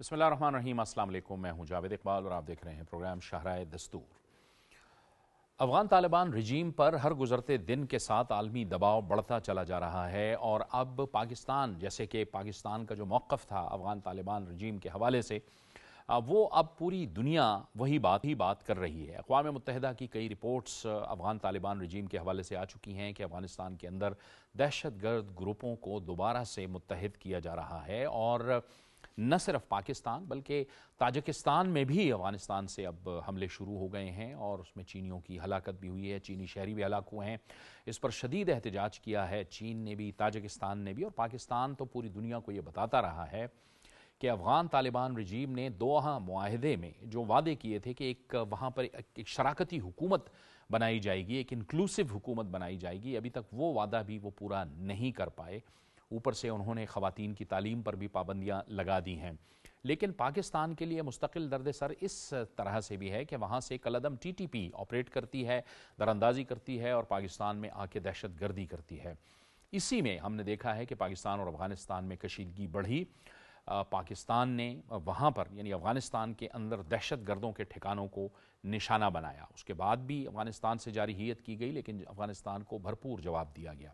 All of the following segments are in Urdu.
بسم اللہ الرحمن الرحیم۔ السلام علیکم، میں ہوں جاوید اقبال اور آپ دیکھ رہے ہیں پروگرام شاہراہ دستور۔ افغان طالبان رجیم پر ہر گزرتے دن کے ساتھ عالمی دباؤ بڑھتا چلا جا رہا ہے، اور اب پاکستان، جیسے کہ پاکستان کا جو موقف تھا افغان طالبان رجیم کے حوالے سے، وہ اب پوری دنیا وہی بات کر رہی ہے۔ اقوام متحدہ کی کئی رپورٹس افغان طالبان رجیم کے حوالے سے آ چکی ہیں کہ افغانستان کے اندر دہشت گرد گروپوں کو دوبارہ سے متحد کیا جا رہا ہے، اور نہ صرف پاکستان بلکہ تاجکستان میں بھی افغانستان سے اب حملے شروع ہو گئے ہیں، اور اس میں چینیوں کی ہلاکت بھی ہوئی ہے، چینی شہری بھی ہلاک ہوئے ہیں۔ اس پر شدید احتجاج کیا ہے چین نے بھی، تاجکستان نے بھی، اور پاکستان تو پوری دنیا کو یہ بتاتا رہا ہے کہ افغان طالبان رجیم نے دوحہ معاہدے میں جو وعدے کیے تھے کہ وہاں پر ایک شراکتی حکومت بنائی جائے گی، ایک انکلوسو حکومت بنائی جائے گی، ابھی تک وہ وعدہ بھی وہ پورا نہیں کر پائے۔ اوپر سے انہوں نے خواتین کی تعلیم پر بھی پابندیاں لگا دی ہیں۔ لیکن پاکستان کے لیے مستقل درد سر اس طرح سے بھی ہے کہ وہاں سے کالعدم ٹی ٹی پی آپریٹ کرتی ہے، دراندازی کرتی ہے، اور پاکستان میں آ کے دہشت گردی کرتی ہے۔ اسی میں ہم نے دیکھا ہے کہ پاکستان اور افغانستان میں کشیدگی بڑھی۔ پاکستان نے وہاں پر یعنی افغانستان کے اندر دہشت گردوں کے ٹھکانوں کو نشانہ بنایا۔ اس کے بعد بھی افغانستان سے جارحیت کی گئی، لیکن افغانستان کو بھرپور جواب دیا گیا۔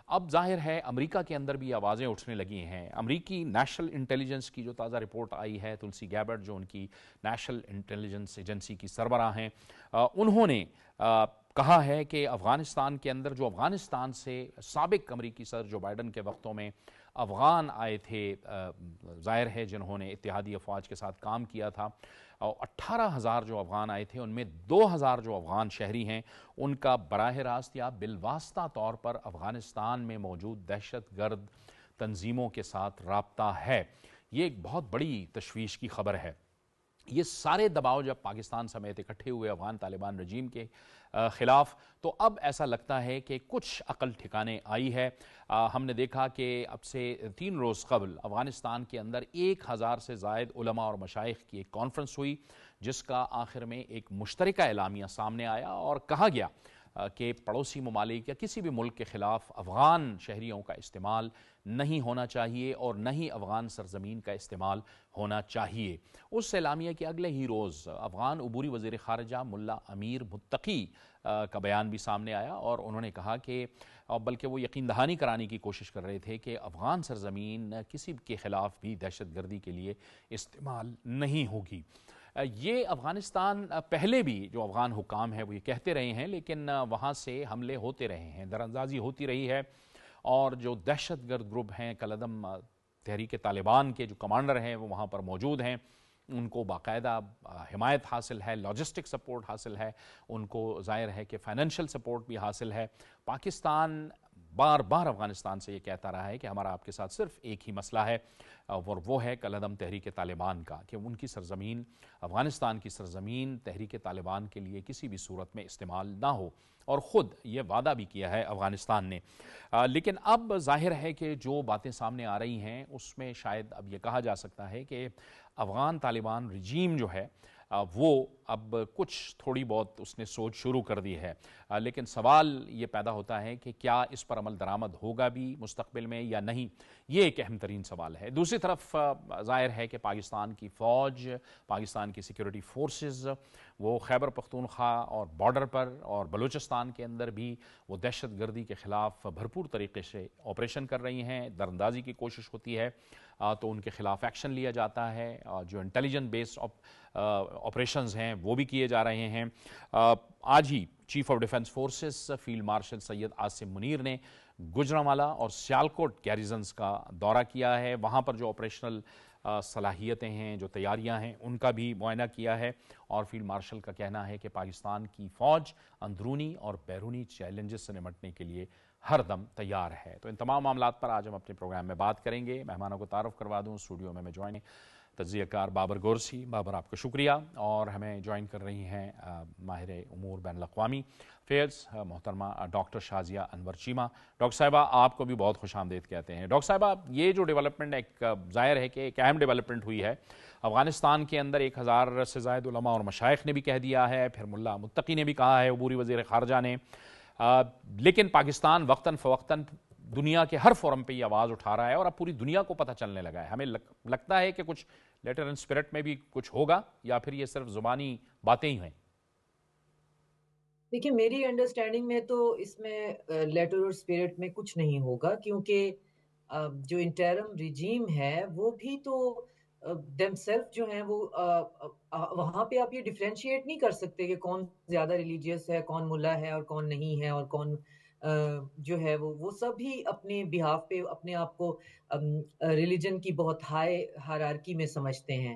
اب ظاہر ہے امریکہ کے اندر بھی آوازیں اٹھنے لگی ہیں۔ امریکی نیشنل انٹیلیجنس کی جو تازہ رپورٹ آئی ہے، تلسی گیبرٹ جو ان کی نیشنل انٹیلیجنس ایجنسی کی سربراہ ہیں، انہوں نے کہا ہے کہ افغانستان کے اندر جو افغانستان سے سابق امریکی صدر جو بائیڈن کے وقتوں میں افغان آئے تھے، ظاہر ہے جنہوں نے اتحادی افواج کے ساتھ کام کیا تھا، 18,000 جو افغان آئے تھے، ان میں 2,000 جو افغان شہری ہیں، ان کا براہ راست یا بالواسطہ طور پر افغانستان میں موجود دہشت گرد تنظیموں کے ساتھ رابطہ ہے۔ یہ ایک بہت بڑی تشویش کی خبر ہے۔ یہ سارے دباؤ جب پاکستان سمیت اکٹھے ہوئے افغان طالبان رجیم کے خلاف، تو اب ایسا لگتا ہے کہ کچھ عقل ٹھکانے آئی ہے۔ ہم نے دیکھا کہ اب سے 3 روز قبل افغانستان کے اندر 1,000 سے زائد علماء اور مشائخ کی ایک کانفرنس ہوئی، جس کا آخر میں ایک مشترکہ اعلامیہ سامنے آیا، اور کہا گیا کہ پڑوسی ممالک یا کسی بھی ملک کے خلاف افغان شہریوں کا استعمال نہیں ہونا چاہیے، اور نہ ہی افغان سرزمین کا استعمال ہونا چاہیے۔ اس اعلامیہ کے اگلے ہی روز افغان عبوری وزیر خارجہ ملا امیر متقی کا بیان بھی سامنے آیا، اور انہوں نے کہا کہ بلکہ وہ یقین دہانی کرانے کی کوشش کر رہے تھے کہ افغان سرزمین کسی کے خلاف بھی دہشت گردی کے لیے استعمال نہیں ہوگی۔ یہ افغانستان پہلے بھی جو افغان حکام ہیں وہ یہ کہتے رہے ہیں، لیکن وہاں سے حملے ہوتے رہے ہیں، دراندازی ہوتی رہی ہے، اور جو دہشت گرد گروپ ہیں، کالعدم تحریک طالبان کے جو کمانڈر ہیں وہ وہاں پر موجود ہیں، ان کو باقاعدہ حمایت حاصل ہے، لاجسٹک سپورٹ حاصل ہے، ان کو ظاہر ہے کہ فائنینشل سپورٹ بھی حاصل ہے۔ پاکستان بار بار افغانستان سے یہ کہتا رہا ہے کہ ہمارا آپ کے ساتھ صرف ایک ہی مسئلہ ہے، اور وہ ہے کالعدم تحریک طالبان کا، کہ ان کی سرزمین، افغانستان کی سرزمین تحریک طالبان کے لیے کسی بھی صورت میں استعمال نہ ہو، اور خود یہ وعدہ بھی کیا ہے افغانستان نے۔ لیکن اب ظاہر ہے کہ جو باتیں سامنے آ رہی ہیں اس میں شاید اب یہ کہا جا سکتا ہے کہ افغان طالبان رجیم جو ہے وہ اب کچھ تھوڑی بہت اس نے سوچ شروع کر دی ہے، لیکن سوال یہ پیدا ہوتا ہے کہ کیا اس پر عمل درآمد ہوگا بھی مستقبل میں یا نہیں، یہ ایک اہم ترین سوال ہے۔ دوسری طرف ظاہر ہے کہ پاکستان کی فوج، پاکستان کی سیکیورٹی فورسز، وہ خیبر پختونخوا اور بارڈر پر اور بلوچستان کے اندر بھی وہ دہشت گردی کے خلاف بھرپور طریقے سے آپریشن کر رہی ہیں، دراندازی کی کوشش ہوتی ہے تو ان کے خلاف ایکشن لیا جاتا ہے، جو انٹیلیجنس بیس آپریشنز ہیں وہ بھی کیے جا رہے ہیں۔ آج ہی chief of defence forces field marshal Syed Asim Munir نے گوجرانوالہ اور سیالکوٹ گیریزنز کا دورہ کیا ہے، وہاں پر جو آپریشنل صلاحیتیں ہیں، جو تیاریاں ہیں، ان کا بھی معائنہ کیا ہے، اور فیلڈ مارشل کا کہنا ہے کہ پاکستان کی فوج اندرونی اور بیرونی چیلنجز سے نمٹنے کے لیے ہر دم تیار ہے۔ تو ان تمام معاملات پر آج ہم اپنے پروگرام میں بات کریں گے۔ مہمانوں کو تعارف کروا دوں، اسٹوڈیو میں جوائن تجزیہ کار بابر گورسی۔ بابر، آپ کا شکریہ، اور ہمیں جوائن کر رہی ہیں ماہر امور بین الاقوامی افیئرز محترمہ ڈاکٹر شازیہ انور چیمہ۔ ڈاکٹر صاحبہ، آپ کو بھی بہت خوش آمدید کہتے ہیں۔ ڈاکٹر صاحبہ، یہ جو ڈیولپمنٹ ایک ظاہر ہے کہ ایک اہم ڈیولپمنٹ ہوئی ہے افغانستان کے اندر، 1,000 سے زائد علماء اور مشائخ نے بھی کہہ دیا ہے، پھر ملا متقی نے بھی کہا ہے، عبوری وزیر خارجہ نے، لیکن پاکستان وقتاً فوقتاً دنیا کے ہر فورم پہ یہ آواز اٹھا رہا ہے، اور اب پوری دنیا کو پتہ چلنے لگا ہے۔ ہمیں لگتا ہے کہ کچھ لیٹر اینڈ اسپرٹ میں بھی کچھ ہوگا یا پھر یہ صرف زبانی باتیں ہی ہیں؟ دیکھیں میری انڈرسٹینڈنگ میں تو اس میں لیٹر اور اسپرٹ میں کچھ نہیں ہوگا، کیونکہ جو انٹرم ریجیم ہے وہ بھی تو دیم سیلف جو ہیں وہ وہاں پہ آپ یہ ڈفرینشیٹ نہیں کر سکتے کہ کون زیادہ ریلیجیس ہے، کون ملا ہے اور کون نہیں ہے، اور کون جو ہے وہ سب ہی اپنے بہاف پہ اپنے آپ کو ریلیجن کی بہت ہائی ہائرارکی میں سمجھتے ہیں.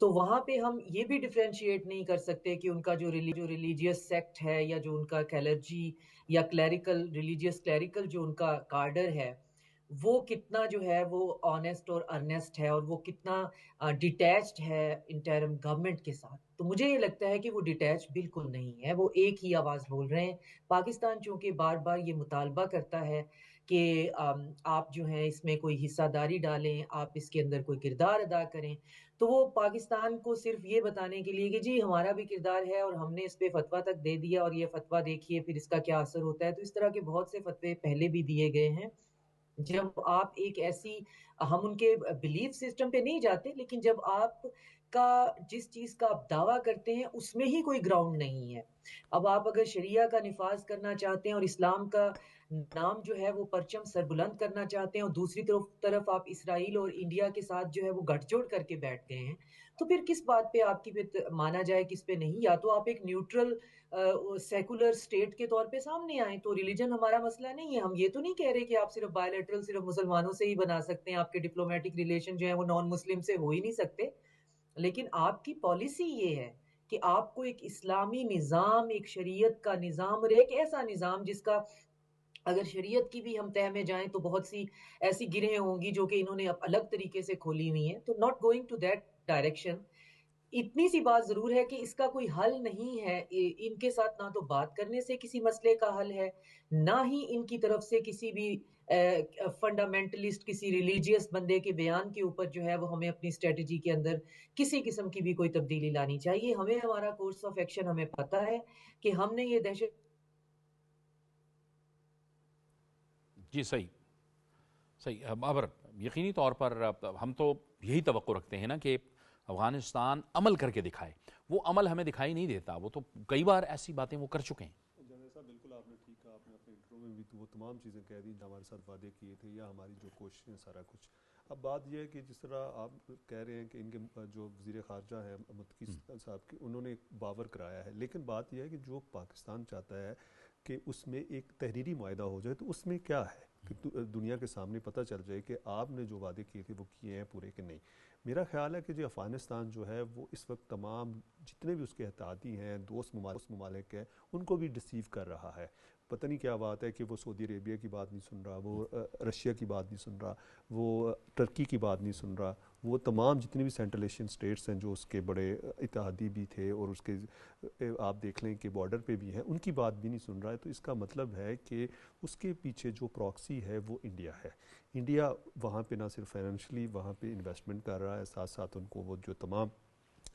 تو وہاں پہ ہم یہ بھی ڈفرینشیٹ نہیں کر سکتے کہ ان کا جو ریلیجیس سیکٹ ہے یا جو ان کا کیلرجی یا کلیریکل ریلیجیس کلیریکل جو ان کا کارڈر ہے وہ کتنا جو ہے وہ آنیسٹ اور ارنیسٹ ہے، اور وہ کتنا ڈیٹیچڈ ہے انٹرم گورنمنٹ کے ساتھ. تو مجھے یہ لگتا ہے کہ وہ ڈیٹیچ بالکل نہیں ہے، وہ ایک ہی آواز بول رہے ہیں. پاکستان چونکہ بار بار یہ مطالبہ کرتا ہے کہ آپ جو ہیں اس میں کوئی حصہ داری ڈالیں، آپ اس کے اندر کوئی کردار ادا کریں، تو وہ پاکستان کو صرف یہ بتانے کے لیے کہ جی ہمارا بھی کردار ہے اور ہم نے اس پہ فتویٰ تک دے دیا اور یہ فتویٰ دیکھیے پھر اس کا کیا اثر ہوتا ہے. تو اس طرح کے بہت سے فتوے پہلے بھی دیے گئے ہیں. جب آپ ایک ایسی ہم ان کے بلیف سسٹم پہ نہیں جاتے، لیکن جب آپ کا جس چیز کا آپ دعویٰ کرتے ہیں اس میں ہی کوئی گراؤنڈ نہیں ہے. اب آپ اگر شریعہ کا نفاذ کرنا چاہتے ہیں اور اسلام کا نام جو ہے وہ پرچم سربلند کرنا چاہتے ہیں، اور دوسری طرف آپ اسرائیل اور انڈیا کے ساتھ جو ہے وہ گٹھ جوڑ کر کے بیٹھ گئے ہیں، تو پھر کس بات پہ آپ کی مانا جائے کس پہ نہیں؟ یا تو آپ ایک نیوٹرل سیکولر سٹیٹ کے طور پہ سامنے آئیں. تو ریلیجن ہمارا مسئلہ نہیں ہے. ہم یہ تو نہیں کہہ رہے کہ آپ صرف بائیلیٹرل صرف مسلمانوں سے ہی بنا سکتے ہیں، آپ کے ڈپلومیٹک ریلیشن جو ہیں وہ نان مسلم سے ہو ہی نہیں سکتے. لیکن آپ کی پالیسی یہ ہے کہ آپ کو ایک اسلامی نظام، ایک شریعت کا نظام، اور ایک ایسا نظام جس کا اگر شریعت کی بھی ہم تہ میں جائیں تو بہت سی ایسی گرہیں ہوں گی جو کہ انہوں نے الگ طریقے سے کھولی ہوئی ہیں. تو not going to that direction. اتنی سی بات ضرور ہے کہ اس کا کوئی حل نہیں ہے. ان کے ساتھ نہ تو بات کرنے سے کسی مسئلے کا حل ہے، نہ ہی ان کی طرف سے کسی بھی فنڈامنٹلسٹ کسی ریلیجیس بندے کے بیان کے اوپر جو ہے وہ ہمیں اپنی اسٹریٹجی کے اندر کسی قسم کی بھی کوئی تبدیلی لانی چاہیے. ہمیں ہمارا کورس آف ایکشن ہمیں پتہ ہے کہ ہم نے یہ دہشت. جی صحیح صحیح. ابر یقینی طور پر ہم تو یہی توقع رکھتے ہیں نا کہ افغانستان عمل کر کے دکھائے. وہ عمل ہمیں دکھائی نہیں دیتا. وہ تو کئی بار ایسی باتیں وہ کر چکے ہیں. جنید صاحب بالکل آپ نے ٹھیک کہا. آپ نے اپنے انٹرو میں بھی تو وہ تمام چیزیں کہہ دی جو ہمارے ساتھ وعدے کیے تھے یا ہماری جو کوششیں سارا کچھ. اب بات یہ ہے کہ جس طرح آپ کہہ رہے ہیں کہ ان کے جو وزیر خارجہ ہیں متقی صاحب کی، انہوں نے باور کرایا ہے، لیکن بات یہ ہے کہ جو پاکستان چاہتا ہے کہ اس میں ایک تحریری معاہدہ ہو جائے، تو اس میں کیا ہے کہ دنیا کے سامنے پتہ چل جائے کہ آپ نے جو وعدے کیے تھے وہ کیے ہیں پورے کہ نہیں. میرا خیال ہے کہ جو افغانستان جو ہے وہ اس وقت تمام جتنے بھی اس کے اتحادی ہیں، دوست ممالک ہیں، ان کو بھی ڈسیو کر رہا ہے. پتہ نہیں کیا بات ہے کہ وہ سعودی عربیہ کی بات نہیں سن رہا، وہ رشیا کی بات نہیں سن رہا، وہ ٹرکی کی بات نہیں سن رہا، وہ تمام جتنے بھی سینٹرل ایشین سٹیٹس ہیں جو اس کے بڑے اتحادی بھی تھے اور اس کے آپ دیکھ لیں کہ بارڈر پہ بھی ہیں، ان کی بات بھی نہیں سن رہا ہے. تو اس کا مطلب ہے کہ اس کے پیچھے جو پراکسی ہے وہ انڈیا ہے. انڈیا وہاں پہ نہ صرف فائنینشلی وہاں پہ انویسٹمنٹ کر رہا ہے، ساتھ ساتھ ان کو وہ جو تمام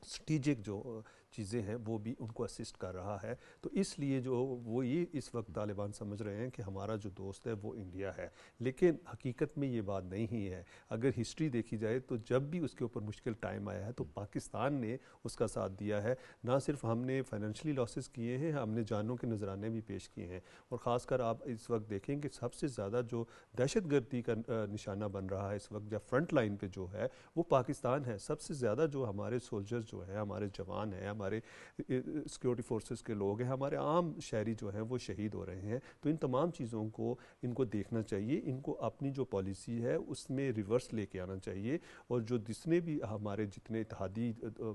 اسٹریٹجک جو چیزیں ہیں وہ بھی ان کو اسسٹ کر رہا ہے. تو اس لیے جو وہ یہ اس وقت طالبان سمجھ رہے ہیں کہ ہمارا جو دوست ہے وہ انڈیا ہے، لیکن حقیقت میں یہ بات نہیں ہے. اگر ہسٹری دیکھی جائے تو جب بھی اس کے اوپر مشکل ٹائم آیا ہے تو پاکستان نے اس کا ساتھ دیا ہے. نہ صرف ہم نے فائنینشلی لاسز کیے ہیں، ہم نے جانوں کے نذرانے بھی پیش کیے ہیں. اور خاص کر آپ اس وقت دیکھیں کہ سب سے زیادہ جو دہشت گردی کا نشانہ بن رہا ہے اس وقت یا فرنٹ لائن پہ جو ہے وہ پاکستان ہے. سب سے زیادہ جو ہمارے سولجرز جو ہیں، ہمارے جوان ہیں، ہمارے سیکورٹی فورسز کے لوگ ہیں، ہمارے عام شہری جو ہیں وہ شہید ہو رہے ہیں. تو ان تمام چیزوں کو ان کو دیکھنا چاہیے، ان کو اپنی جو پالیسی ہے اس میں ریورس لے کے آنا چاہیے. اور جو جتنے بھی ہمارے جتنے اتحادی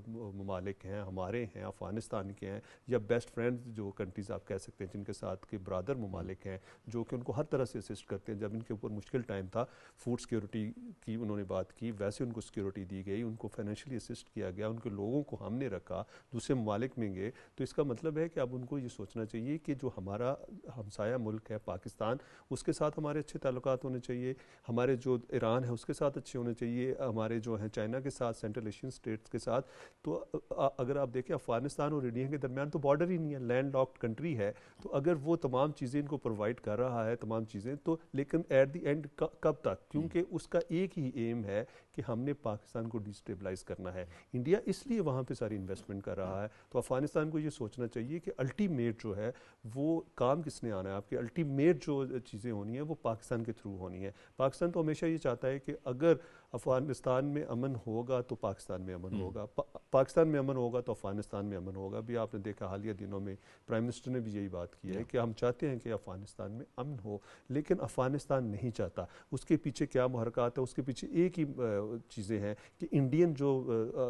ممالک ہیں، ہمارے ہیں، افغانستان کے ہیں، یا بیسٹ فرینڈ جو کنٹریز آپ کہہ سکتے ہیں جن کے ساتھ کے برادر ممالک ہیں جو کہ ان کو ہر طرح سے اسسٹ کرتے ہیں. جب ان کے اوپر مشکل ٹائم تھا، فوڈ سیکورٹی کی انہوں نے بات کی، ویسے ان کو سیکورٹی دی گئی، ان کو فائنینشلی اسسٹ کیا گیا، ان کے لوگوں کو ہم نے رکھا، دوسرے ممالک میں گئے. تو اس کا مطلب ہے کہ اب ان کو یہ سوچنا چاہیے کہ جو ہمارا ہمسایہ ملک ہے پاکستان، اس کے ساتھ ہمارے اچھے تعلقات ہونے چاہیے. ہمارے جو ایران ہے اس کے ساتھ اچھے ہونے چاہیے، ہمارے جو ہیں چائنا کے ساتھ، سینٹرل ایشین سٹیٹس کے ساتھ. تو اگر آپ دیکھیں افغانستان اور انڈیا کے درمیان تو بارڈر ہی نہیں ہے، لینڈ لاکڈ کنٹری ہے. تو اگر وہ تمام چیزیں ان کو پرووائڈ کر رہا ہے، تمام چیزیں، تو لیکن ایٹ دی اینڈ کب تک؟ کیونکہ اس کا ایک ہی ایم ہے کہ ہم نے پاکستان کو ڈیسٹیبلائز کرنا ہے. انڈیا اس لیے وہاں پہ ساری انویسٹمنٹ کر رہا ہے. تو افغانستان کو یہ سوچنا چاہیے کہ الٹیمیٹ جو ہے وہ کام کس نے آنا ہے. آپ کی الٹیمیٹ جو چیزیں ہونی ہیں وہ پاکستان کے تھرو ہونی ہیں. پاکستان تو ہمیشہ یہ چاہتا ہے کہ اگر افغانستان میں امن ہوگا تو پاکستان میں امن ہوگا, پاکستان میں امن ہوگا تو افغانستان میں امن ہوگا. بھی آپ نے دیکھا حالیہ دنوں میں پرائم منسٹر نے بھی یہی بات کی ہے کہ ہم چاہتے ہیں کہ افغانستان میں امن ہو, لیکن افغانستان نہیں چاہتا. اس کے پیچھے کیا محرکات ہے؟ اس کے پیچھے ایک ہی چیزیں ہیں کہ انڈین جو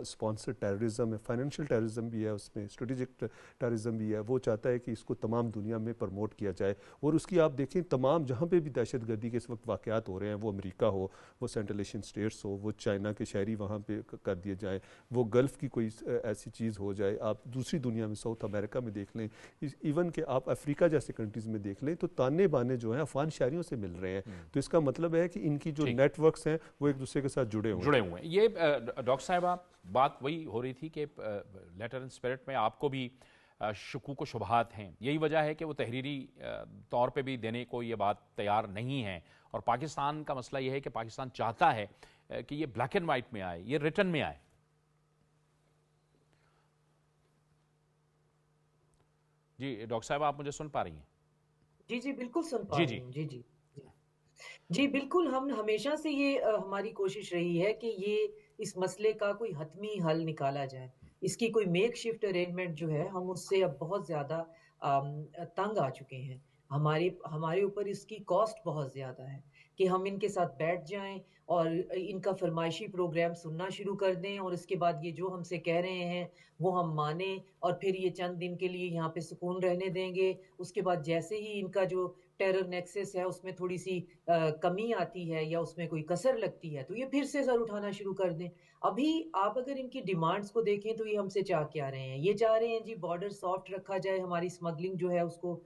اسپانسر ٹیررزم ہے, فائنینشیل ٹیررزم بھی ہے اس میں, اسٹریٹجک ٹیررزم بھی ہے, وہ چاہتا ہے کہ اس کو تمام دنیا میں پروموٹ کیا جائے. اور اس کی آپ دیکھیں تمام جہاں پہ بھی دہشت گردی کے اس وقت واقعات ہو رہے ہیں, وہ امریکہ ہو, وہ سینٹرل ایشین اسٹیٹس ہو, وہ چائنا کے شہری وہاں پہ کر دیے جائیں, وہ گلف کی کوئی ایسی چیز ہو جائے, آپ دوسری دنیا میں ساؤتھ امریکہ میں دیکھ لیں, ایون کہ آپ افریقہ جیسے کنٹریز میں دیکھ لیں, تو تانے بانے جو ہیں افغان شہریوں سے مل رہے ہیں. تو اس کا مطلب ہے کہ ان کی جو نیٹ ورکس ہیں وہ ایک دوسرے کے ساتھ جڑے ہوئے ہیں. یہ ڈاکٹر صاحبہ بات وہی ہو رہی تھی کہ لیٹر اینڈ اسپرٹ میں آپ کو بھی شکوک و شبہات ہیں. یہی وجہ ہے کہ وہ تحریری طور پہ بھی دینے کو یہ بات تیار نہیں ہے. اور پاکستان کا مسئلہ یہ ہے کہ پاکستان چاہتا ہے کہ یہ بلیک اینڈ وائٹ میں آئے, یہ ریٹن میں آئے. جی ڈاکٹر صاحب آپ مجھے سن پا رہی ہیں؟ جی جی بالکل سن پا رہی ہوں. جی جی جی بالکل. ہم ہمیشہ سے یہ ہماری کوشش رہی ہے کہ یہ اس مسئلے کا کوئی حتمی حل نکالا جائے. اس کی کوئی میک شفٹ ارینجمنٹ جو ہے, ہم اس سے اب بہت زیادہ تنگ آ چکے ہیں. ہمارے اوپر اس کی کاسٹ بہت زیادہ ہے کہ ہم ان کے ساتھ بیٹھ جائیں اور ان کا فرمائشی پروگرام سننا شروع کر دیں, اور اس کے بعد یہ جو ہم سے کہہ رہے ہیں وہ ہم مانیں, اور پھر یہ چند دن کے لیے یہاں پہ سکون رہنے دیں گے. اس کے بعد جیسے ہی ان کا جو ٹیرر نیکسس ہے اس میں تھوڑی سی کمی آتی ہے یا اس میں کوئی کسر لگتی ہے تو یہ پھر سے سر اٹھانا شروع کر دیں. ابھی آپ اگر ان کی ڈیمانڈز کو دیکھیں تو یہ ہم سے چاہ کیا رہے ہیں. یہ چاہ رہے ہیں جی بارڈر سافٹ رکھا جائے, ہماری اسمگلنگ جو ہے اس کو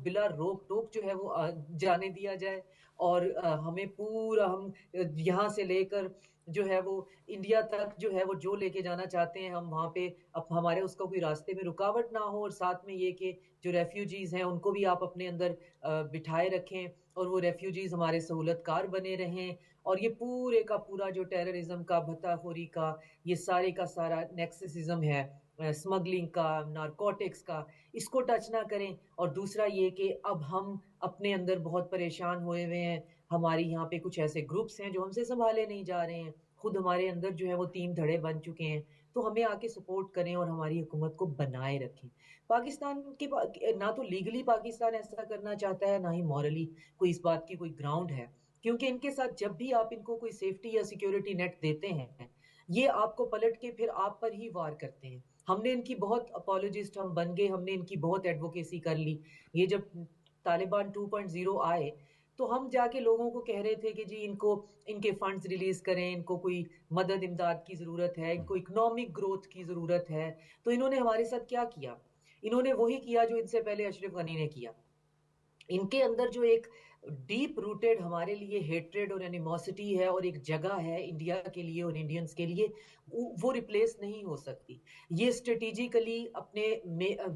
بلا روک ٹوک جو ہے وہ جانے دیا جائے, اور ہمیں پورا ہم یہاں سے لے کر جو ہے وہ انڈیا تک جو ہے وہ جو لے کے جانا چاہتے ہیں ہم وہاں پہ اب ہمارے اس کا کوئی راستے میں رکاوٹ نہ ہو. اور ساتھ میں یہ کہ جو ریفیوجیز ہیں ان کو بھی آپ اپنے اندر بٹھائے رکھیں اور وہ ریفیوجیز ہمارے سہولت کار بنے رہیں. اور یہ پورے کا پورا جو ٹیررزم کا, بھتا خوری کا, یہ سارے کا سارا نیکسسزم ہے, اسمگلنگ کا, نارکوٹکس کا, اس کو ٹچ نہ کریں. اور دوسرا یہ کہ اب ہم اپنے اندر بہت پریشان ہوئے ہیں. ہماری یہاں پہ کچھ ایسے گروپس ہیں جو ہم سے سنبھالے نہیں جا رہے ہیں, خود ہمارے اندر جو ہے وہ 3 دھڑے بن چکے ہیں. تو ہمیں آ کے سپورٹ کریں اور ہماری حکومت کو بنائے رکھیں. پاکستان کے نہ تو لیگلی پاکستان ایسا کرنا چاہتا ہے, نہ ہی مورلی کوئی اس بات کی کوئی گراؤنڈ ہے, کیونکہ ان کے ساتھ جب بھی آپ ان کو کوئی سیفٹی یا سیکیورٹی نیٹ دیتے ہیں یہ آپ کو پلٹ کے پھر آپ پر ہی وار کرتے ہیں. ہم نے ان کی بہت اپولوجسٹ ہم بن گئے, ہم نے ان کی بہت ایڈوکیسی کر لی. یہ جب طالبان 2.0 آئے تو ہم جا کے لوگوں کو کہہ رہے تھے کہ جی ان کو ان کے فنڈز ریلیز کریں, ان کو کوئی مدد امداد کی ضرورت ہے, ان کو اکنامک گروتھ کی ضرورت ہے. تو انہوں نے ہمارے ساتھ کیا کیا؟ انہوں نے وہی کیا جو ان سے پہلے اشرف غنی نے کیا. ان کے اندر جو ایک ڈیپ روٹیڈ ہمارے لیے ہیٹریڈ اور اینیموسٹی ہے اور ایک جگہ ہے انڈیا کے لیے اور انڈینز کے لیے, وہ ریپلیس نہیں ہو سکتی. یہ اسٹریٹجیکلی اپنے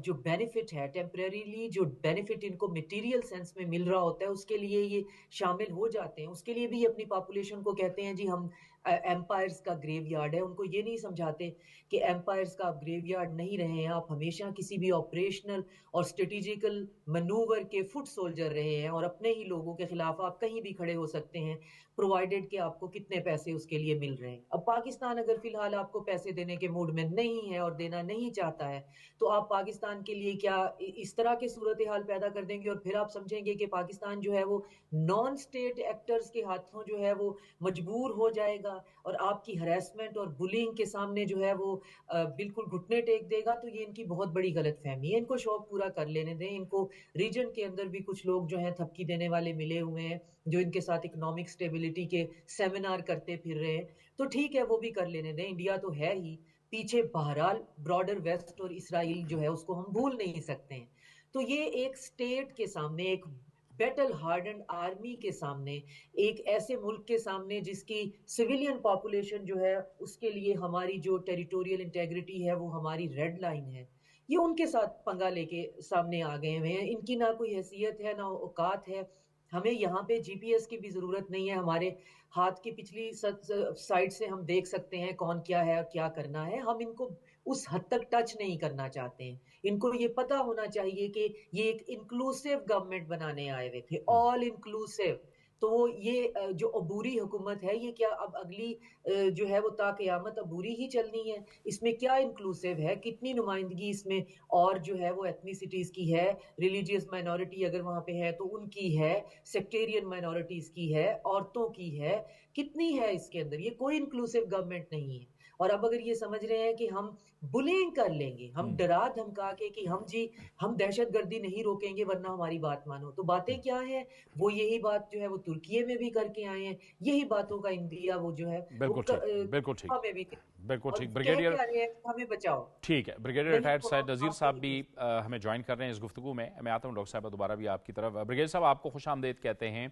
جو بینیفٹ ہے ٹیمپریریلی, جو بینیفٹ ان کو میٹیریل سینس میں مل رہا ہوتا ہے اس کے لیے یہ شامل ہو جاتے ہیں. اس کے لیے بھی اپنی پاپولیشن کو کہتے ہیں جی ہم ایمپائرز کا گریو یارڈ ہے. ان کو یہ نہیں سمجھاتے کہ ایمپائرز کا آپ گریو یارڈ نہیں رہے ہیں, آپ ہمیشہ کسی بھی آپریشنل اور اسٹریٹجیکل منوور کے فٹ سولجر رہے ہیں, اور اپنے ہی لوگوں کے خلاف آپ کہیں بھی کھڑے ہو سکتے ہیں پرووائڈیڈ کہ آپ کو کتنے پیسے اس کے لیے مل رہے ہیں. اب پاکستان اگر فی الحال آپ کو پیسے دینے کے موڈ میں نہیں ہے اور دینا نہیں چاہتا ہے تو آپ پاکستان کے لیے کیا اس طرح کے صورتحال پیدا کر دیں گے, اور پھر آپ سمجھیں گے کہ پاکستان جو ہے وہ نان اسٹیٹ ایکٹرز کے ہاتھوں جو ہے وہ مجبور ہو جائے گا اور آپ کی ہراسمنٹ اور بلنگ کے سامنے جو ہے وہ بالکل گھٹنے ٹیک دے گا. تو یہ ان کی بہت بڑی غلط فہمی ہے. ان کو شوق پورا کر لینے دیں. ان کو ریجن کے اندر بھی کچھ لوگ جو ہیں تھپکی دینے والے ملے ہوئے ہیں جو ان کے ساتھ اکنامک سٹیبلٹی کے سیمینار کرتے پھر رہے ہیں, تو ٹھیک ہے وہ بھی کر لینے دیں. انڈیا تو ہے ہی پیچھے, بہرحال براڈر ویسٹ اور اسرائیل جو ہے اس کو ہم بھول نہیں سکتے ہیں. تو یہ ایک سٹیٹ کے سامنے, ایک بیٹل ہارڈنڈ آرمی کے سامنے, ایک ایسے ملک کے سامنے جس کی سویلین پاپولیشن جو ہے اس کے لیے ہماری جو ٹیریٹوریل انٹیگریٹی ہے وہ ہماری ریڈ لائن ہے, یہ ان کے ساتھ پنگا لے کے سامنے آ گئے ہوئے ہیں. ان کی نہ کوئی حیثیت ہے نہ اوقات ہے ہمیں یہاں پہ GPS کی بھی ضرورت نہیں ہے, ہمارے ہاتھ کی پچھلی سائڈ سے ہم دیکھ سکتے ہیں کون کیا ہے اور کیا کرنا ہے. ہم ان کو اس حد تک ٹچ نہیں کرنا چاہتے ہیں. ان کو یہ پتا ہونا چاہیے کہ یہ ایک انکلوسیو گورنمنٹ بنانے آئے ہوئے تھے, آل انکلوسیو. تو یہ جو عبوری حکومت ہے, یہ کیا اب اگلی جو ہے وہ تا قیامت عبوری ہی چلنی ہے؟ اس میں کیا انکلوسیو ہے, کتنی نمائندگی اس میں اور جو ہے وہ ایتھنیسٹیز کی ہے, ریلیجیس مائنورٹی اگر وہاں پہ ہے تو ان کی ہے, سیکٹیرین مائنورٹیز کی ہے, عورتوں کی ہے, کتنی ہے اس کے اندر؟ یہ کوئی انکلوسیو گورنمنٹ نہیں ہے. اور اب اگر یہ سمجھ رہے ہیں کہ ہم بلینگ کر لیں گے, ہم ڈرا دھمکا کے کہ ہم دہشت گردی نہیں روکیں گے ورنہ ہماری بات مانو, تو باتیں کیا ہیں؟ وہ یہی بات جو ہے وہ ترکیے میں بھی کر کے آئے ہیں, یہی باتوں کا اندیا وہ جو ہے بالکل ٹھیک, میں بھی بالکل ٹھیک. بریگیڈیئر ہمیں بچاؤ. ٹھیک ہے, بریگیڈیئر ریٹائرڈ سید نذیر صاحب بھی ہمیں جوائن کر رہے ہیں اس گفتگو میں. میں آتا ہوں ڈاکٹر صاحبہ دوبارہ بھی آپ کی طرف. بریگیڈیئر صاحب, آپ کو خوش آمدید کہتے ہیں.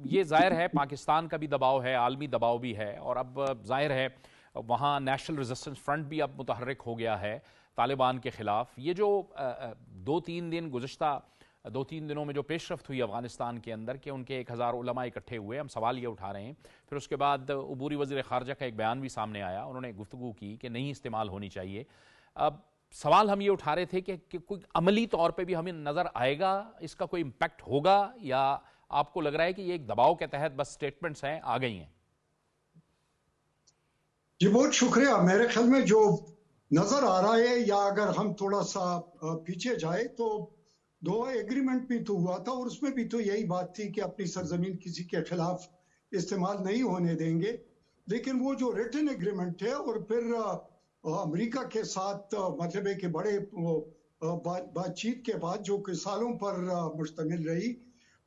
یہ ظاہر ہے پاکستان کا بھی دباؤ ہے, عالمی دباؤ بھی ہے, اور اب ظاہر ہے وہاں نیشنل ریزسٹنس فرنٹ بھی اب متحرک ہو گیا ہے طالبان کے خلاف. یہ جو 2-3 دن گزشتہ 2-3 دنوں میں جو پیش رفت ہوئی افغانستان کے اندر کہ ان کے 1000 علماء اکٹھے ہوئے, ہم سوال یہ اٹھا رہے ہیں. پھر اس کے بعد عبوری وزیر خارجہ کا ایک بیان بھی سامنے آیا, انہوں نے گفتگو کی کہ نہیں استعمال ہونی چاہیے. اب سوال ہم یہ اٹھا رہے تھے کہ کوئی عملی طور پہ بھی ہمیں نظر آئے گا, اس کا کوئی امپیکٹ ہوگا, یا آپ کو لگ رہا ہے کہ یہ ایک دباؤ کے تحت بس سٹیٹمنٹس ہیں, آ گئی ہیں؟ جی بہت شکریہ. میرے خیال میں جو نظر آ رہا ہے, یا اگر ہم تھوڑا سا پیچھے جائے تو دو ایگریمنٹ بھی تو ہوا تھا, اور اس میں بھی تو یہی بات تھی کہ اپنی سرزمین کسی کے خلاف استعمال نہیں ہونے دیں گے. لیکن وہ جو ریٹن ایگریمنٹ ہے, اور پھر امریکہ کے ساتھ مطلب ہے کہ بڑے بات چیت کے بعد جو کہ سالوں پر مشتمل رہی,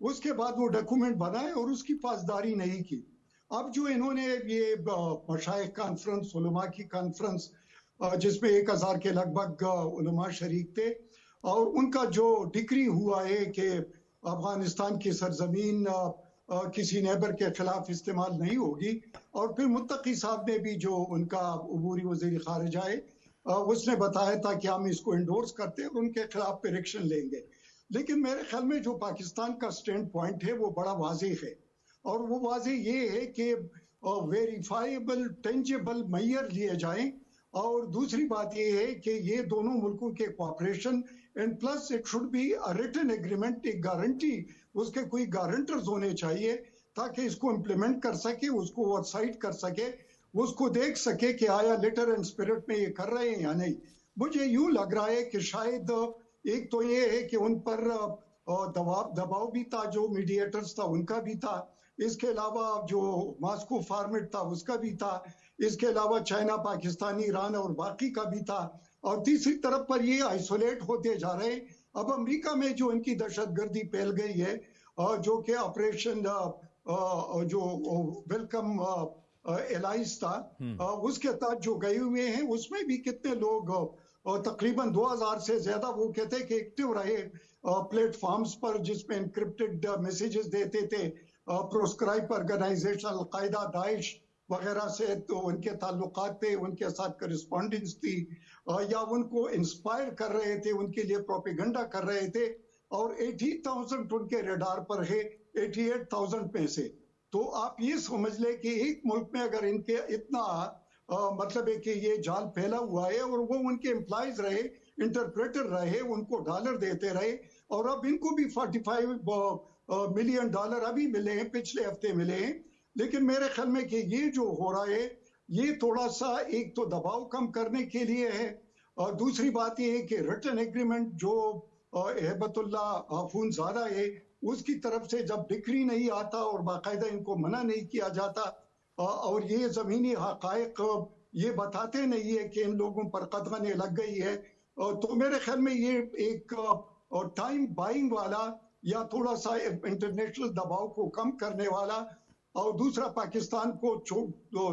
اس کے بعد وہ ڈاکومنٹ بنائے اور اس کی پاسداری نہیں کی. اب جو انہوں نے یہ مشائخ کانفرنس, علماء کی کانفرنس, جس میں 1000 کے لگ بھگ علماء شریک تھے, اور ان کا جو ڈکری ہوا ہے کہ افغانستان کی سرزمین کسی نیبر کے خلاف استعمال نہیں ہوگی, اور پھر متقی صاحب نے بھی جو ان کا عبوری وزیر خارجہ ہے, اس نے بتایا تھا کہ ہم اس کو انڈورس کرتے ہیں اور ان کے خلاف پھر ایکشن لیں گے. لیکن میرے خیال میں جو پاکستان کا سٹینڈ پوائنٹ ہے وہ بڑا واضح ہے, اور وہ واضح یہ ہے کہ ویریفائیبل ٹینجیبل معیار لیے جائیں. اور دوسری بات یہ ہے کہ یہ دونوں ملکوں کے cooperation, and plus it should be written agreement, ایک گارنٹی, اس کے کوئی گارنٹرز ہونے چاہیے تاکہ اس کو امپلیمنٹ کر سکے, اس کو اوور سائٹ کر سکے, اس کو دیکھ سکے کہ آیا لیٹر اینڈ اسپرٹ میں یہ کر رہے ہیں یا نہیں. مجھے یوں لگ رہا ہے کہ شاید ایک تو یہ ہے کہ ان پر دباؤ بھی تھا, جو میڈیٹرز تھا ان کا بھی تھا, اس کے علاوہ جو ماسکو فارمیٹ تھا اس کا بھی تھا, اس کے علاوہ چائنا, پاکستان, ایران اور باقی کا بھی تھا, اور تیسری طرف پر یہ آئسولیٹ ہوتے جا رہے ہیں. اب امریکہ میں جو ان کی دہشت گردی پھیل گئی ہے, جو کہ آپریشن جو ویلکم الائز تھا, اس کے تحت جو گئے ہوئے ہیں, اس میں بھی کتنے لوگ, تقریباً 2000 سے زیادہ وہ کہتے ہیں کہ ایکٹیو رہے پلیٹ فارمز پر, جس میں انکرپٹڈ میسیجز دیتے تھے پروسکرائب آرگنائزیشن القاعدہ, داعش وغیرہ سے, تو ان کے تعلقات تھے, ان کے ساتھ کرسپونڈنس تھی, یا ان کو انسپائر کر رہے تھے, ان کے لیے پروپیگنڈا کر رہے تھے. اور 80,000 ان کے ریڈار پر ہے, 88,000 میں سے. تو آپ یہ سمجھ لیں کہ ایک ملک میں اگر ان کے اتنا مطلب ہے کہ یہ جال پھیلا ہوا ہے, اور وہ ان کے امپلائیز رہے, انٹرپریٹر رہے, ان کو ڈالر دیتے رہے, اور اب ان کو بھی $45 ملین ابھی ملے ہیں, پچھلے ہفتے ملے ہیں. لیکن میرے خیال میں کہ یہ جو ہو رہا ہے یہ تھوڑا سا ایک تو دباؤ کم کرنے کے لیے ہے, اور دوسری بات یہ ہے کہ ریٹن ایگریمنٹ جو ہیبت اللہ خون زادہ ہے, اس کی طرف سے جب ڈکری نہیں آتا اور باقاعدہ ان کو منع نہیں کیا جاتا, اور یہ زمینی حقائق یہ بتاتے نہیں ہے کہ ان لوگوں پر قدغنیں لگ گئی ہے, تو میرے خیال میں یہ ایک ٹائم بائنگ والا, یا تھوڑا سا انٹرنیشنل دباؤ کو کم کرنے والا, اور دوسرا پاکستان کو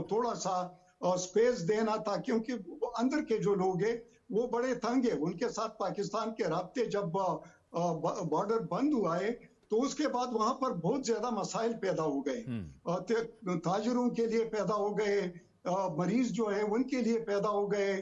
تھوڑا سا سپیس دینا تھا, کیونکہ اندر کے جو لوگ ہیں وہ بڑے تنگ ہیں. ان کے ساتھ پاکستان کے رابطے جب بارڈر بند ہوا ہے تو اس کے بعد وہاں پر بہت زیادہ مسائل پیدا ہو گئے, تاجروں کے لیے پیدا ہو گئے, مریض جو ہے ان کے لیے پیدا ہو گئے,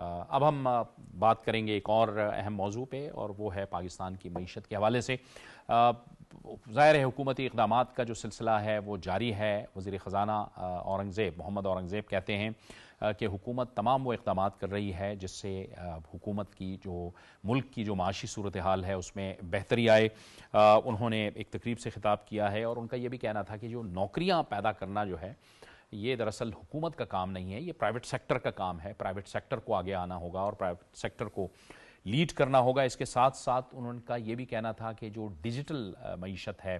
اب ہم بات کریں گے ایک اور اہم موضوع پہ، اور وہ ہے پاکستان کی معیشت کے حوالے سے۔ ظاہر ہے حکومتی اقدامات کا جو سلسلہ ہے وہ جاری ہے۔ وزیر خزانہ محمد اورنگزیب کہتے ہیں کہ حکومت تمام وہ اقدامات کر رہی ہے جس سے حکومت کی جو ملک کی جو معاشی صورتحال ہے اس میں بہتری آئے۔ انہوں نے ایک تقریب سے خطاب کیا ہے اور ان کا یہ بھی کہنا تھا کہ جو نوکریاں پیدا کرنا جو ہے یہ دراصل حکومت کا کام نہیں ہے، یہ پرائیویٹ سیکٹر کا کام ہے۔ پرائیویٹ سیکٹر کو آگے آنا ہوگا اور پرائیویٹ سیکٹر کو لیڈ کرنا ہوگا۔ اس کے ساتھ ساتھ انہوں کا یہ بھی کہنا تھا کہ جو ڈیجیٹل معیشت ہے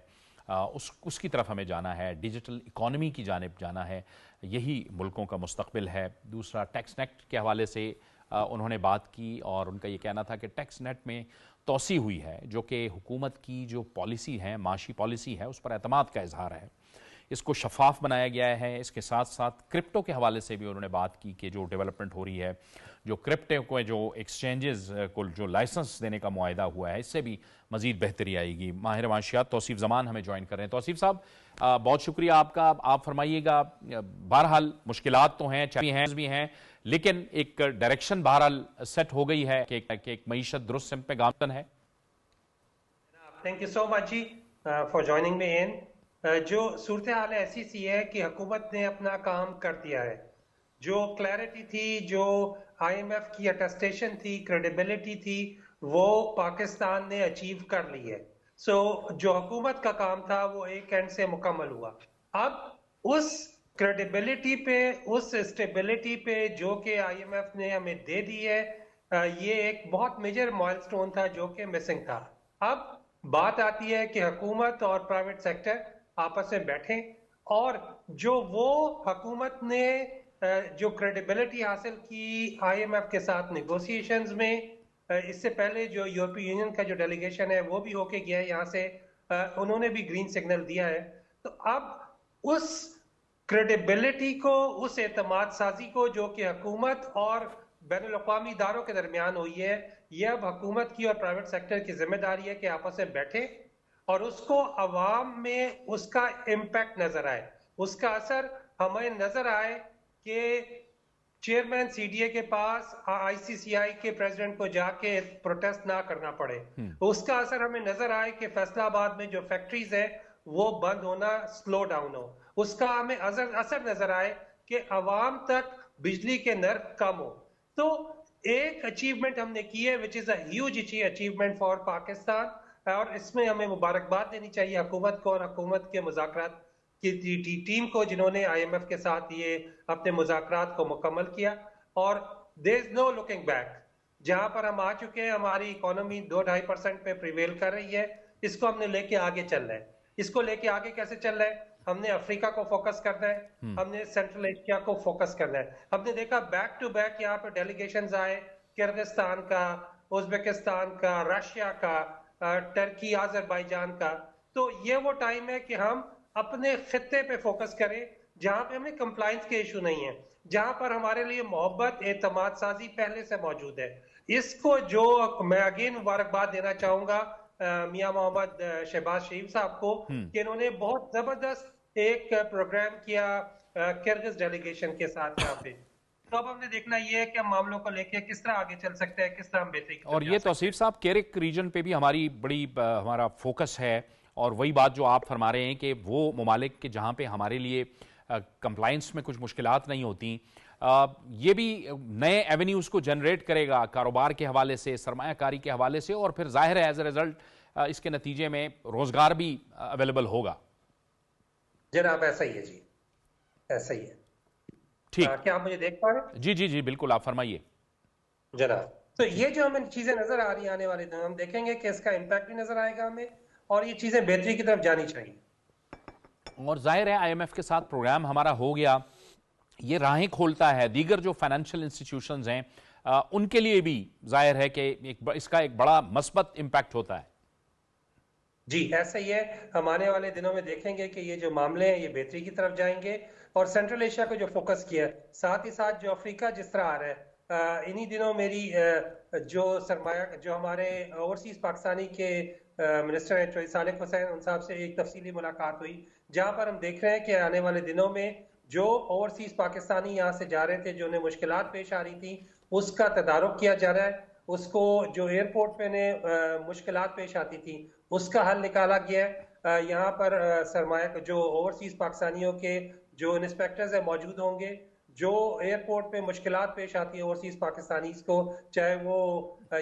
اس کی طرف ہمیں جانا ہے، ڈیجیٹل اکانومی کی جانب جانا ہے، یہی ملکوں کا مستقبل ہے۔ دوسرا ٹیکس نیٹ کے حوالے سے انہوں نے بات کی اور ان کا یہ کہنا تھا کہ ٹیکس نیٹ میں توسیع ہوئی ہے، جو کہ حکومت کی جو پالیسی ہے، معاشی پالیسی ہے، اس پر اعتماد کا اظہار ہے، اس کو شفاف بنایا گیا ہے۔ اس کے ساتھ ساتھ کرپٹو کے حوالے سے بھی انہوں نے بات کی کہ جو ڈیولپمنٹ ہو رہی ہے، جو کرپٹو کو جو ایکسچینجز کو جو لائسنس دینے کا معاہدہ ہوا ہے، اس سے بھی مزید بہتری آئے گی۔ ماہر معاشیات توصیف زمان ہمیں جوائن کر رہے ہیں۔ توصیف صاحب بہت شکریہ آپ کا، آپ فرمائیے گا۔ بہرحال مشکلات تو ہیں، چیلنجز بھی ہیں، لیکن ایک ڈائریکشن بہرحال سیٹ ہو گئی ہے کہ ایک معیشت درست سمت پہ گامزن ہے۔ تھینک یو سو مچ جی فار جوائننگ می ان۔ جو صورتحال ایسی سی ہے کہ حکومت نے اپنا کام کر دیا ہے۔ جو کلیئرٹی تھی، جو آئی ایم ایف کی اٹیسٹیشن تھی، کریڈیبلٹی تھی، وہ پاکستان نے اچیو کر لی ہے۔ سو جو حکومت کا کام تھا وہ ایک اینڈ سے مکمل ہوا۔ اب اس کریڈیبلٹی پہ، اس اسٹیبلٹی پہ جو کہ آئی ایم ایف نے ہمیں دے دی ہے، یہ ایک بہت میجر مائل سٹون تھا جو کہ مسنگ تھا۔ اب بات آتی ہے کہ حکومت اور پرائیویٹ سیکٹر آپس میں بیٹھیں، اور جو وہ حکومت نے جو کریڈیبلٹی حاصل کی آئی ایم ایف کے ساتھ نیگوسیشنز میں، اس سے پہلے جو یورپی یونین کا جو ڈیلیگیشن ہے وہ بھی ہو کے گیا ہے یہاں سے، انہوں نے بھی گرین سگنل دیا ہے۔ تو اب اس کریڈیبلٹی کو، اس اعتماد سازی کو جو کہ حکومت اور بین الاقوامی اداروں کے درمیان ہوئی ہے، یہ اب حکومت کی اور پرائیویٹ سیکٹر کی ذمہ داری ہے کہ آپس میں بیٹھے اور اس کو عوام میں اس کا امپیکٹ نظر آئے، اس کا اثر ہمیں نظر آئے کہ چیئرمین سی ڈی اے کے پاس آئی سی سی آئی کے پریزیڈنٹ کو جا کے پروٹیسٹ نہ کرنا پڑے، اس کا اثر ہمیں نظر آئے کہ فیصلہ آباد میں جو فیکٹریز ہیں وہ بند ہونا سلو ڈاؤن ہو، اس کا ہمیں اثر نظر آئے کہ عوام تک بجلی کے نرخ کم ہو۔ تو ایک اچیومنٹ ہم نے کی ہے which is a huge achievement for Pakistan, اور اس میں ہمیں مبارکباد دینی چاہیے حکومت کو اور حکومت کے مذاکرات کی ٹیم کو جنہوں نے آئی ایم ایف کے ساتھ یہ اپنے مذاکرات کو مکمل کیا۔ اور there is no looking back، جہاں پر ہم آ چکے ہیں، ہماری اکانومی 2-2.5% پہ پریویل کر رہی ہے، اس کو ہم نے لے کے آگے چلنا ہے۔ اس کو لے کے آگے کیسے چل رہا ہے؟ ہم نے افریقہ کو فوکس کرنا ہے، ہم نے سینٹرل ایشیا کو فوکس کرنا ہے۔ ہم نے دیکھا بیک ٹو بیک یہاں پہ ڈیلیگیشنز آئے، کرغزستان کا، ازبکستان کا، رشیا کا، ٹرکی، آذربائیجان کا۔ تو یہ وہ ٹائم ہے کہ ہم اپنے خطے پہ فوکس کریں جہاں پہ ہمیں کمپلائنس کے ایشو نہیں ہیں، جہاں پر ہمارے لیے محبت، اعتماد سازی پہلے سے موجود ہے۔ اس کو جو میں اگین مبارکباد دینا چاہوں گا میاں محمد شہباز شریف صاحب کو کہ انہوں نے بہت زبردست ایک پروگرام کیا کرغز ڈیلیگیشن کے ساتھ یہاں پہ۔ تو اب ہم نے دیکھنا یہ ہے کہ ہم معاملوں کو لے کے کس طرح آگے چل سکتے ہیں، کس طرح ہم بہتری کی طرف اور یہ توصیف صاحب کیرک ریجن پہ بھی ہمارا فوکس ہے، اور وہی بات جو آپ فرما رہے ہیں کہ وہ ممالک کے جہاں پہ ہمارے لیے کمپلائنس میں کچھ مشکلات نہیں ہوتی، یہ بھی نئے ایونیوز کو جنریٹ کرے گا کاروبار کے حوالے سے، سرمایہ کاری کے حوالے سے، اور پھر ظاہر ہے ایز اے ریزلٹ اس کے نتیجے میں روزگار بھی اویلیبل ہوگا۔ جناب ایسا ہی ہے جی، ایسا ہی ہے۔ ٹھیک، کیا آپ مجھے دیکھ پا رہے ہیں؟ جی جی جی بالکل، آپ فرمائیے جناب۔ تو یہ جو ہمیں چیزیں نظر آ رہی ہیں آنے والے دنوں، ہم دیکھیں گے کہ اس کا امپیکٹ بھی نظر آئے گا ہمیں، اور یہ چیزیں بہتری کی طرف جانی چاہیے۔ اور ظاہر ہے آئی ایم ایف کے ساتھ پروگرام ہمارا ہو گیا، یہ راہیں کھولتا ہے دیگر جو فائنینشیل انسٹیٹیوشنز ہیں ان کے لیے بھی ظاہر ہے کہ اس کا ایک بڑا مثبت امپیکٹ ہوتا ہے۔ جی ایسا ہی ہے، ہم آنے والے دنوں میں دیکھیں گے کہ یہ جو معاملے ہیں یہ بہتری کی طرف جائیں گے، اور سینٹرل ایشیا کو جو فوکس کیا ہے، ساتھ ہی ساتھ جو افریقہ جس طرح آ رہا ہے، انہی دنوں میری جو سرمایہ جو ہمارے اوورسیز پاکستانی کے منسٹر ہیں چوہدری صالح حسین، ان صاحب سے ایک تفصیلی ملاقات ہوئی، جہاں پر ہم دیکھ رہے ہیں کہ آنے والے دنوں میں جو اوورسیز پاکستانی یہاں سے جا رہے تھے، جو انہیں مشکلات پیش آ رہی تھی، اس کا تدارک کیا جا رہا ہے. اس کو جو ایئرپورٹ پہ مشکلات پیش آتی تھی اس کا حل نکالا گیا ہے. یہاں پر سرمایہ جو اوورسیز پاکستانیوں کے جو انسپیکٹرز ہیں موجود ہوں گے. جو ایئرپورٹ پہ مشکلات پیش آتی ہے اوورسیز پاکستانیز کو, چاہے وہ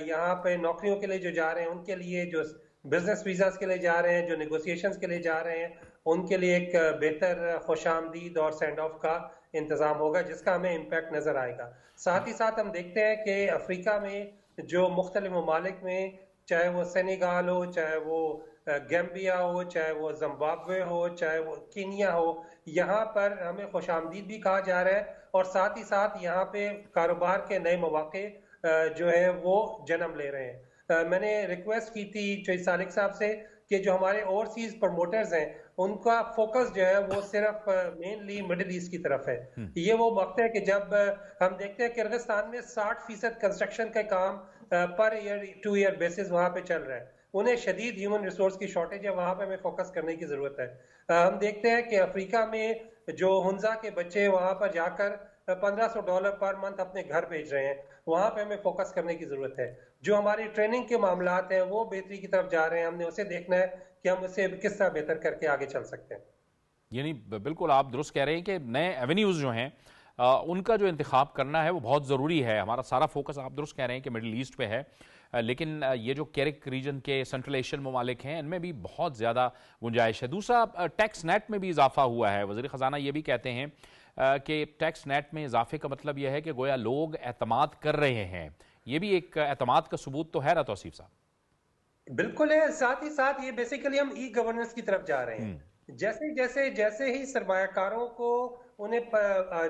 یہاں پہ نوکریوں کے لیے جو جا رہے ہیں ان کے لیے, جو بزنس ویزاز کے لیے جا رہے ہیں, جو نیگوسیشنز کے لیے جا رہے ہیں, ان کے لیے ایک بہتر خوش آمدید اور سینڈ آف کا انتظام ہوگا جس کا ہمیں امپیکٹ نظر آئے گا. ساتھ ہی ساتھ ہم دیکھتے ہیں کہ افریقہ میں جو مختلف ممالک میں, چاہے وہ سینیگال ہو, چاہے وہ گیمبیا ہو, چاہے وہ زمبابوے ہو, چاہے وہ کینیا ہو, یہاں پر ہمیں خوش آمدید بھی کہا جا رہا ہے, اور ساتھ ہی ساتھ یہاں پہ کاروبار کے نئے مواقع جو ہے وہ جنم لے رہے ہیں. میں نے ریکویسٹ کی تھی چوہدری سالک صاحب سے کہ جو ہمارے اوورسیز پروموٹرز ہیں ان کا فوکس جو ہے وہ صرف مینلی مڈل ایسٹ کی طرف ہے. یہ وہ وقت ہے کہ جب ہم دیکھتے ہیں کرغزستان میں 60% کنسٹرکشن کا کام پر ایئر 2 ایئر بیسز وہاں پہ چل رہا ہے. انہیں شدید ہیومن ریسورس کی شارٹیج ہے, وہاں پہ ہمیں فوکس کرنے کی ضرورت ہے. ہم دیکھتے ہیں کہ افریقہ میں جو ہنزا کے بچے وہاں پر جا کر $1500 پر منتھ اپنے گھر بھیج رہے ہیں, وہاں پہ ہمیں فوکس کرنے کی ضرورت ہے. جو ہماری ٹریننگ کے معاملات ہیں وہ بہتری کی طرف جا رہے ہیں, ہم نے اسے دیکھنا ہے کہ ہم اسے کس طرح بہتر کر کے آگے چل سکتے ہیں. یعنی بالکل آپ درست کہہ رہے ہیں کہ نئے ایونیوز جو ہیں ان کا جو انتخاب کرنا ہے وہ بہت ضروری ہے. ہمارا سارا فوکس آپ درست کہہ رہے ہیں کہ مڈل ایسٹ پہ ہے, لیکن یہ جو کیرک ریجن کے سنٹرل ایشین ممالک ہیں ان میں بھی بہت زیادہ گنجائش ہے. دوسرا, ٹیکس نیٹ میں بھی اضافہ ہوا ہے. وزیر خزانہ یہ بھی کہتے ہیں کہ ٹیکس نیٹ میں اضافے کا مطلب یہ ہے کہ گویا لوگ اعتماد کر رہے ہیں. یہ بھی ایک اعتماد کا ثبوت تو ہے نا توصیف صاحب؟ بالکل ہے. ساتھ ہی ساتھ یہ بیسیکلی ہم ای گورننس کی طرف جا رہے ہیں. جیسے ہی سرمایہ کاروں کو, انہیں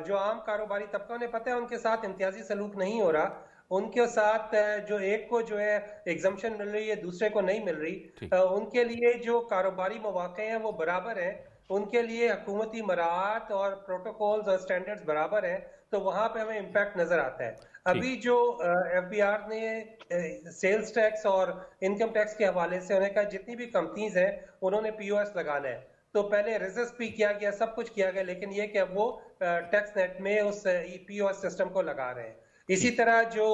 جو عام کاروباری طبقہ انہیں پتہ ہے ان کے ساتھ امتیازی سلوک نہیں ہو رہا, ان کے ساتھ جو ایک کو جو ہے ایگزمپشن مل رہی ہے دوسرے کو نہیں مل رہی, ان کے لیے جو کاروباری مواقع ہیں وہ برابر ہیں, ان کے لیے حکومتی مراعات اور پروٹوکولز اور سٹینڈرڈز برابر ہیں, تو وہاں پہ ہمیں امپیکٹ نظر آتا ہے. ابھی جو ایف بی آر نے سیلز ٹیکس اور انکم ٹیکس کے حوالے سے انہیں کہا جتنی بھی کمپنیز ہیں انہوں نے پی او ایس لگانا ہے, تو پہلے رجسٹر بھی کیا گیا, سب کچھ کیا گیا, لیکن یہ کہ اب وہ ٹیکس نیٹ میں اس پی او ایس سسٹم کو لگا رہے ہیں. اسی طرح جو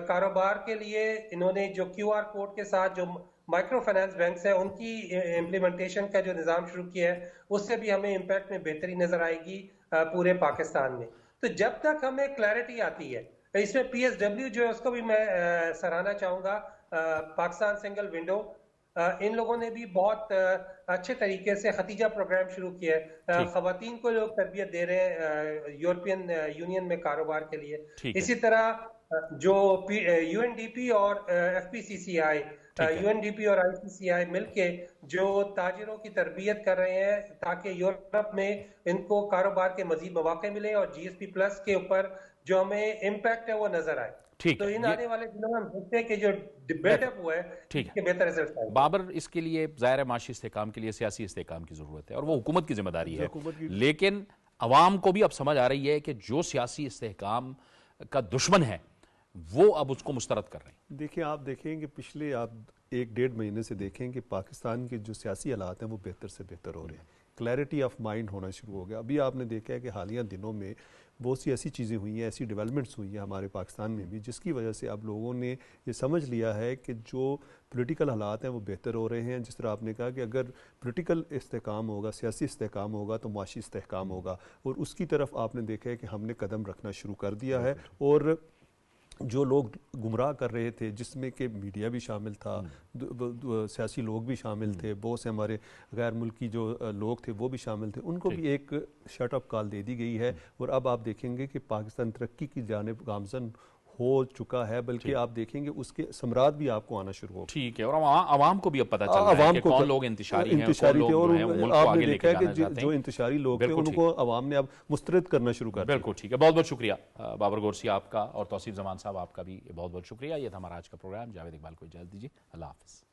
کاروبار کے لیے انہوں نے جو کیو آر کوڈ کے ساتھ جو مائکرو فائنانس بینکس ہیں ان کی امپلیمنٹیشن کا جو نظام شروع کیا ہے اس سے بھی ہمیں امپیکٹ میں بہتری نظر آئے گی پورے پاکستان میں. تو جب تک ہمیں کلیئرٹی آتی ہے, اس میں پی ایس ڈبلیو جو ہے اس کو بھی میں سراہنا چاہوں گا, پاکستان سنگل ونڈو, ان لوگوں نے بھی بہت اچھے طریقے سے ختیجہ پروگرام شروع کیا ہے. خواتین کو لوگ تربیت دے رہے ہیں یورپین یونین میں کاروبار کے لیے. اسی طرح جو یو این ڈی پی اور F P C C I, U N D P اور آئی سی سی آئی مل کے جو تاجروں کی تربیت کر رہے ہیں تاکہ یورپ میں ان کو کاروبار کے مزید مواقع ملے اور جی ایس پی پلس کے اوپر جو ہمیں امپیکٹ ہے وہ نظر آئے. تو ان آنے والے دنوں میں ہم دیکھتے ہیں کہ جو بلڈ اپ ہوا ہے اس کے بہتر رزلٹ آئے. بابر, اس کے لیے ظاہر معاشی استحکام کے لیے سیاسی استحکام کی ضرورت ہے اور وہ حکومت کی ذمہ داری ہے, لیکن عوام کو بھی اب سمجھ آ رہی ہے کہ جو سیاسی استحکام کا دشمن ہے وہ اب اس کو مسترد کر رہے ہیں. دیکھیں, آپ دیکھیں کہ پچھلے آپ 1-1.5 مہینے سے دیکھیں کہ پاکستان کے جو سیاسی حالات ہیں وہ بہتر سے بہتر ہو رہے ہیں, کلیئرٹی آف مائنڈ ہونا شروع ہو گیا. ابھی آپ نے دیکھا ہے کہ حالیہ دنوں میں بہت سی ایسی چیزیں ہوئی ہیں, ایسی ڈیولپمنٹس ہوئی ہیں ہمارے پاکستان میں بھی, جس کی وجہ سے اب لوگوں نے یہ سمجھ لیا ہے کہ جو پولیٹیکل حالات ہیں وہ بہتر ہو رہے ہیں. جس طرح آپ نے کہا کہ اگر پولیٹیکل استحکام ہوگا, سیاسی استحکام ہوگا تو معاشی استحکام ہوگا, اور اس کی طرف آپ نے دیکھا ہے کہ ہم نے قدم رکھنا شروع کر دیا ہے. اور جو لوگ گمراہ کر رہے تھے, جس میں کہ میڈیا بھی شامل تھا, سیاسی لوگ بھی شامل تھے, بہت سے ہمارے غیر ملکی جو لوگ تھے وہ بھی شامل تھے, ان کو بھی ایک شٹ اپ کال دے دی گئی ہے. اور اب آپ دیکھیں گے کہ پاکستان ترقی کی جانب گامزن ہو چکا ہے, بلکہ آپ دیکھیں گے اس کے ثمرات بھی آپ کو آنا شروع ہو. ٹھیک ہے, اور عوام کو بھی اب پتہ چل رہا ہے کہ کون لوگ انتشاری ہیں, کون لوگ جو ہیں وہ ملک کو آگے لے کے جانا چاہتے ہیں. جو انتشاری لوگ تھے ان کو عوام نے اب مسترد کرنا شروع کر دیا. بالکل ٹھیک ہے, بہت بہت شکریہ بابر گورسی آپ کا, اور توصیف زمان صاحب آپ کا بھی بہت بہت شکریہ. یہ تھا ہمارا آج کا پروگرام. جاوید اقبال کو اجازت دیجیے, اللہ حافظ.